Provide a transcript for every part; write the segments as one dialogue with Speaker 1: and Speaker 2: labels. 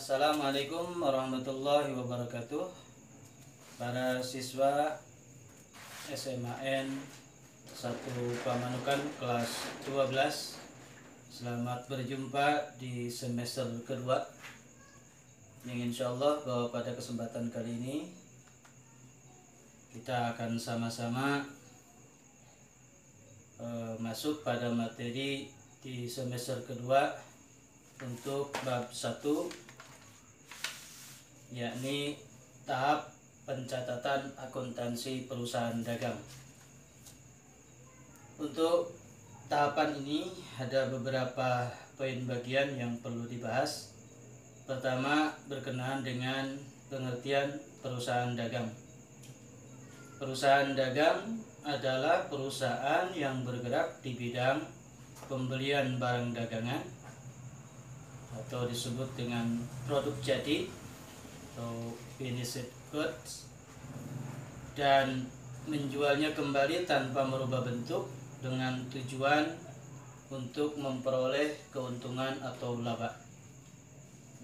Speaker 1: Assalamualaikum warahmatullahi wabarakatuh. Para siswa SMAN 1 Pamanukan kelas 12, selamat berjumpa di semester kedua. Yang insyaallah bahwa pada kesempatan kali ini kita akan sama-sama masuk pada materi di semester kedua untuk bab 1, yakni tahap pencatatan akuntansi perusahaan dagang. Untuk tahapan ini ada beberapa poin bagian yang perlu dibahas. Pertama, berkenaan dengan pengertian perusahaan dagang. Perusahaan dagang adalah perusahaan yang bergerak di bidang pembelian barang dagangan atau disebut dengan produk jadi atau finished goods, dan menjualnya kembali tanpa merubah bentuk dengan tujuan untuk memperoleh keuntungan atau laba.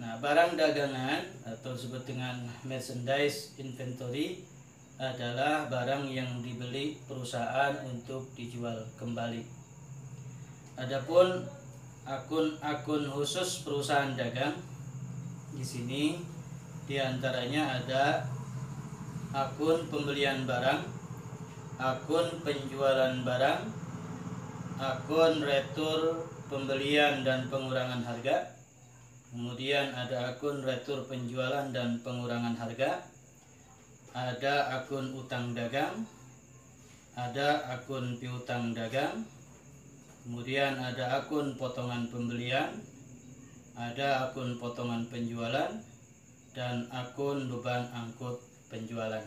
Speaker 1: Nah, barang dagangan atau disebut dengan merchandise inventory adalah barang yang dibeli perusahaan untuk dijual kembali. Adapun akun-akun khusus perusahaan dagang di sini diantaranya ada akun pembelian barang, akun penjualan barang, akun retur pembelian dan pengurangan harga, kemudian ada akun retur penjualan dan pengurangan harga, ada akun utang dagang, ada akun piutang dagang, kemudian ada akun potongan pembelian, ada akun potongan penjualan, dan akun beban angkut penjualan.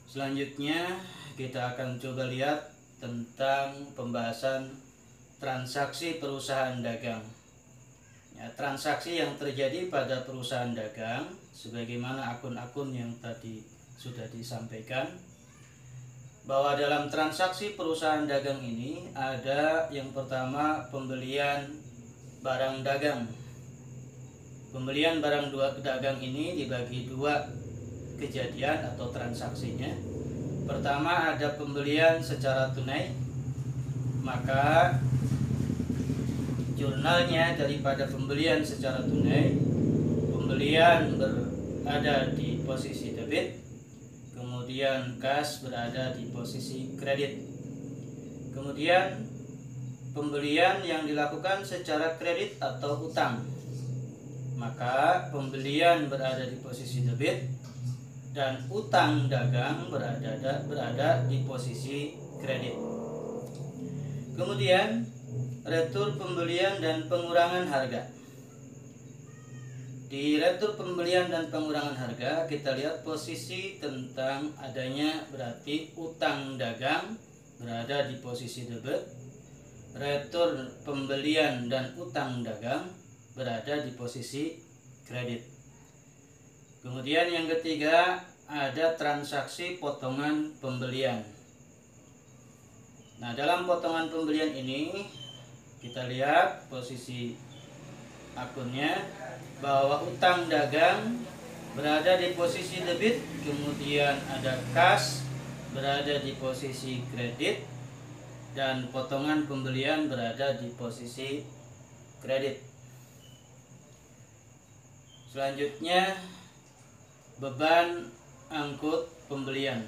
Speaker 1: Selanjutnya kita akan coba lihat tentang pembahasan transaksi perusahaan dagang. Ya, transaksi yang terjadi pada perusahaan dagang sebagaimana akun-akun yang tadi sudah disampaikan, bahwa dalam transaksi perusahaan dagang ini ada yang pertama pembelian barang dagang. Pembelian barang dagang ini dibagi dua kejadian atau transaksinya. Pertama ada pembelian secara tunai, maka jurnalnya daripada pembelian secara tunai, pembelian berada di posisi debit, kemudian kas berada di posisi kredit. Kemudian pembelian yang dilakukan secara kredit atau utang, maka pembelian berada di posisi debit dan utang dagang berada di posisi kredit. Kemudian retur pembelian dan pengurangan harga. Di retur pembelian dan pengurangan harga kita lihat posisi tentang adanya berarti utang dagang berada di posisi debit, retur pembelian dan utang dagang berada di posisi kredit. Kemudian yang ketiga ada transaksi potongan pembelian. Nah, dalam potongan pembelian ini kita lihat posisi akunnya bahwa utang dagang berada di posisi debit, kemudian ada kas berada di posisi kredit, dan potongan pembelian berada di posisi kredit. Selanjutnya beban angkut pembelian.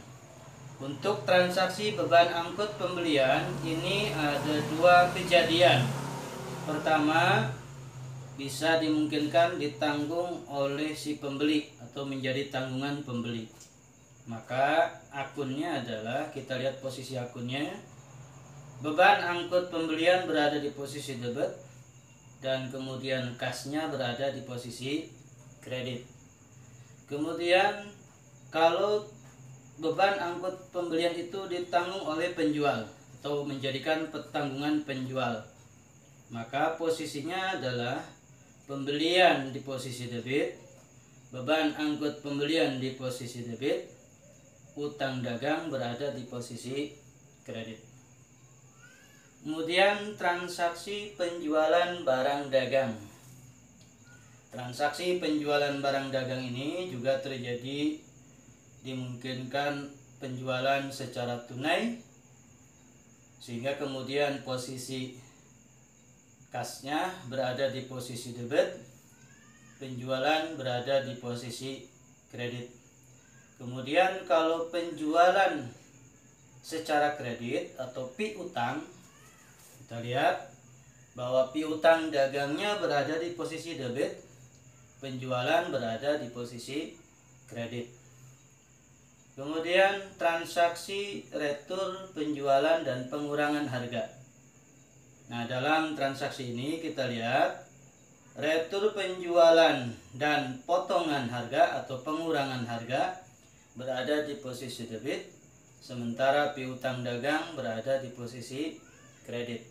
Speaker 1: Untuk transaksi beban angkut pembelian ini ada dua kejadian. Pertama, bisa dimungkinkan ditanggung oleh si pembeli atau menjadi tanggungan pembeli. Maka akunnya adalah, kita lihat posisi akunnya, beban angkut pembelian berada di posisi debit dan kemudian kasnya berada di posisi kredit. Kemudian kalau beban angkut pembelian itu ditanggung oleh penjual atau menjadikan tanggungan penjual, maka posisinya adalah pembelian di posisi debit, beban angkut pembelian di posisi debit, utang dagang berada di posisi kredit. Kemudian transaksi penjualan barang dagang. Transaksi penjualan barang dagang ini juga terjadi, dimungkinkan penjualan secara tunai sehingga kemudian posisi kasnya berada di posisi debit, penjualan berada di posisi kredit. Kemudian kalau penjualan secara kredit atau piutang, kita lihat bahwa piutang dagangnya berada di posisi debit, penjualan berada di posisi kredit. Kemudian transaksi retur penjualan dan pengurangan harga. Nah, dalam transaksi ini kita lihat retur penjualan dan potongan harga atau pengurangan harga berada di posisi debit, sementara piutang dagang berada di posisi kredit.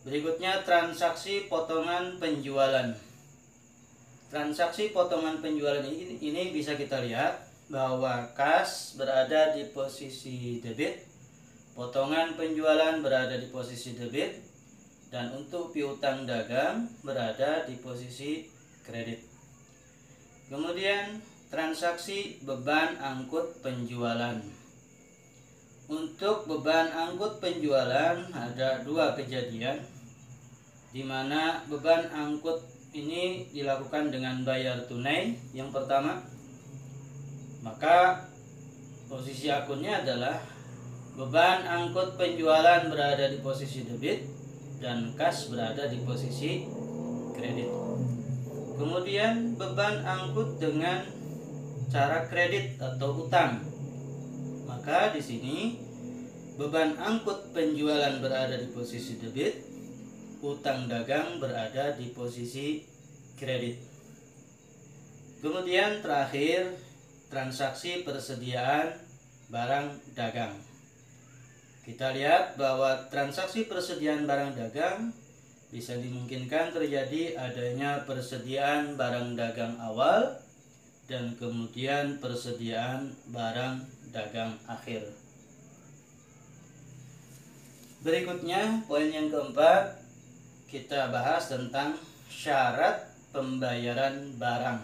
Speaker 1: Berikutnya transaksi potongan penjualan. Transaksi potongan penjualan ini bisa kita lihat bahwa kas berada di posisi debit, potongan penjualan berada di posisi debit, dan untuk piutang dagang berada di posisi kredit. Kemudian transaksi beban angkut penjualan. Untuk beban angkut penjualan ada dua kejadian, di mana beban angkut ini dilakukan dengan bayar tunai. Yang pertama, maka posisi akunnya adalah beban angkut penjualan berada di posisi debit dan kas berada di posisi kredit. Kemudian beban angkut dengan cara kredit atau utang. Maka di sini beban angkut penjualan berada di posisi debit, utang dagang berada di posisi kredit. Kemudian terakhir transaksi persediaan barang dagang. Kita lihat bahwa transaksi persediaan barang dagang bisa dimungkinkan terjadi adanya persediaan barang dagang awal dan kemudian persediaan barang dagang akhir. Berikutnya, poin yang keempat, kita bahas tentang syarat pembayaran barang.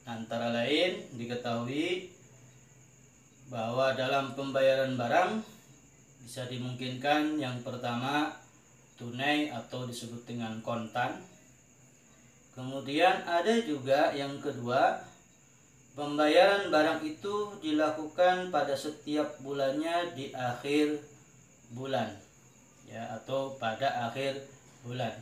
Speaker 1: Antara lain diketahui bahwa dalam pembayaran barang bisa dimungkinkan yang pertama tunai atau disebut dengan kontan. Kemudian ada juga yang kedua, pembayaran barang itu dilakukan pada setiap bulannya di akhir bulan, ya, atau pada akhir bulan.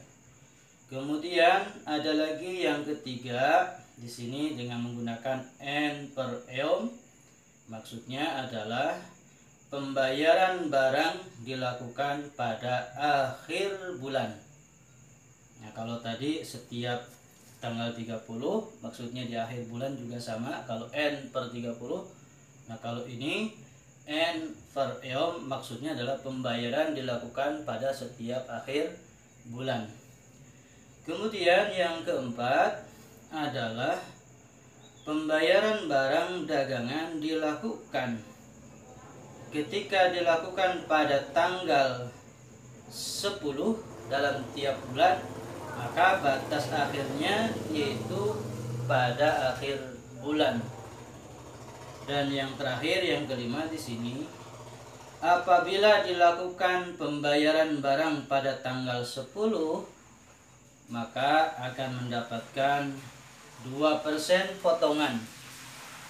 Speaker 1: Kemudian ada lagi yang ketiga di sini dengan menggunakan N per eom. Maksudnya adalah pembayaran barang dilakukan pada akhir bulan. Nah, kalau tadi setiap tanggal 30, maksudnya di akhir bulan juga sama kalau N per 30. Nah, kalau ini N per eom maksudnya adalah pembayaran dilakukan pada setiap akhir bulan. Kemudian yang keempat adalah pembayaran barang dagangan dilakukan ketika dilakukan pada tanggal 10 dalam tiap bulan, maka batas akhirnya yaitu pada akhir bulan. Dan yang terakhir, yang kelima di sini, apabila dilakukan pembayaran barang pada tanggal 10, maka akan mendapatkan 2% potongan,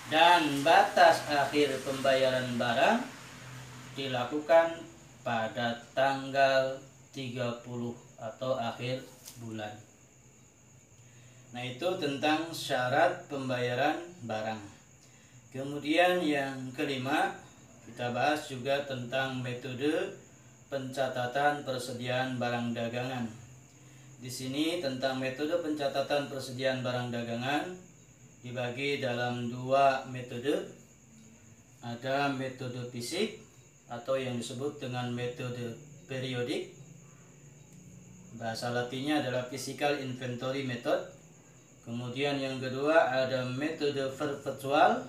Speaker 1: dan batas akhir pembayaran barang dilakukan pada tanggal 30 atau akhir bulan. Nah, itu tentang syarat pembayaran barang. Kemudian yang kelima, kita bahas juga tentang metode pencatatan persediaan barang dagangan. Di sini tentang metode pencatatan persediaan barang dagangan dibagi dalam dua metode. Ada metode fisik atau yang disebut dengan metode periodik. Bahasa latinnya adalah physical inventory method. Kemudian yang kedua ada metode perpetual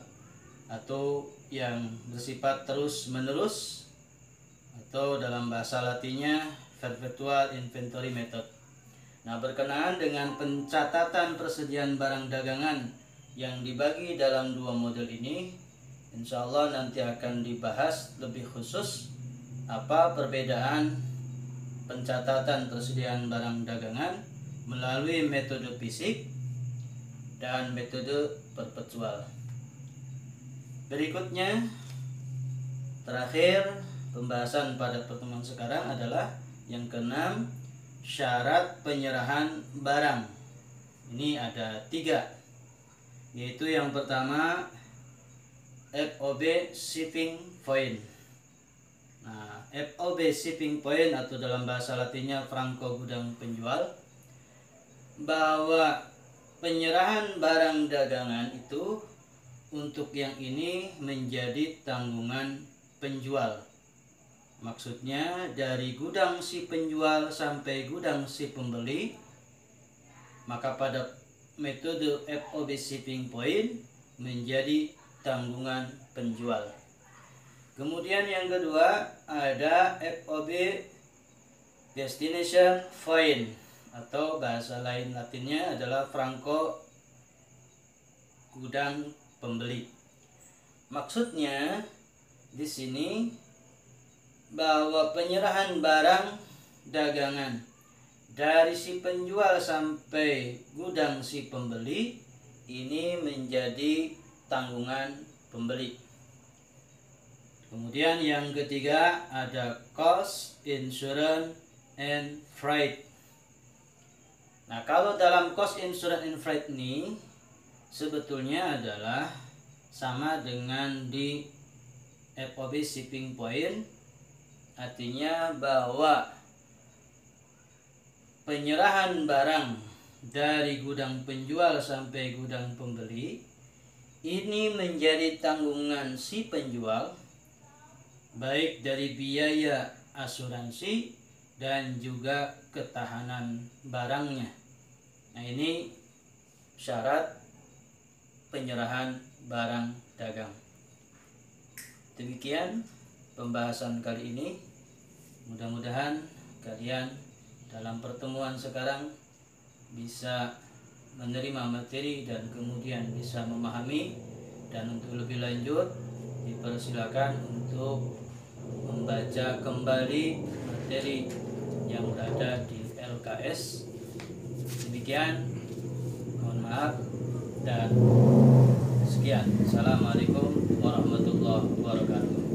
Speaker 1: atau yang bersifat terus menerus, atau dalam bahasa latinnya perpetual inventory method. Nah, berkenaan dengan pencatatan persediaan barang dagangan yang dibagi dalam dua model ini, insya Allah nanti akan dibahas lebih khusus apa perbedaan pencatatan persediaan barang dagangan melalui metode fisik dan metode perpetual. Berikutnya, terakhir pembahasan pada pertemuan sekarang adalah yang keenam, syarat penyerahan barang. Ini ada 3, yaitu yang pertama FOB shipping point. Nah, FOB shipping point atau dalam bahasa Latinnya franko gudang penjual, bahwa penyerahan barang dagangan itu untuk yang ini menjadi tanggungan penjual. Maksudnya dari gudang si penjual sampai gudang si pembeli, maka pada metode FOB shipping point menjadi tanggungan penjual. Kemudian yang kedua ada FOB destination point atau bahasa lain Latinnya adalah franko gudang pembeli. Maksudnya di sini bahwa penyerahan barang dagangan dari si penjual sampai gudang si pembeli ini menjadi tanggungan pembeli. Kemudian yang ketiga ada cost, insurance, and freight. Nah, kalau dalam cost, insurance, and freight ini sebetulnya adalah sama dengan di FOB shipping point, artinya bahwa penyerahan barang dari gudang penjual sampai gudang pembeli ini menjadi tanggungan si penjual, baik dari biaya asuransi dan juga ketahanan barangnya. Nah, ini syarat penyerahan barang dagang. Demikian pembahasan kali ini. Mudah-mudahan kalian dalam pertemuan sekarang bisa menerima materi dan kemudian bisa memahami, dan untuk lebih lanjut dipersilakan untuk membaca kembali materi yang berada di LKS. Demikian, mohon maaf dan sekian. Assalamualaikum warahmatullahi wabarakatuh.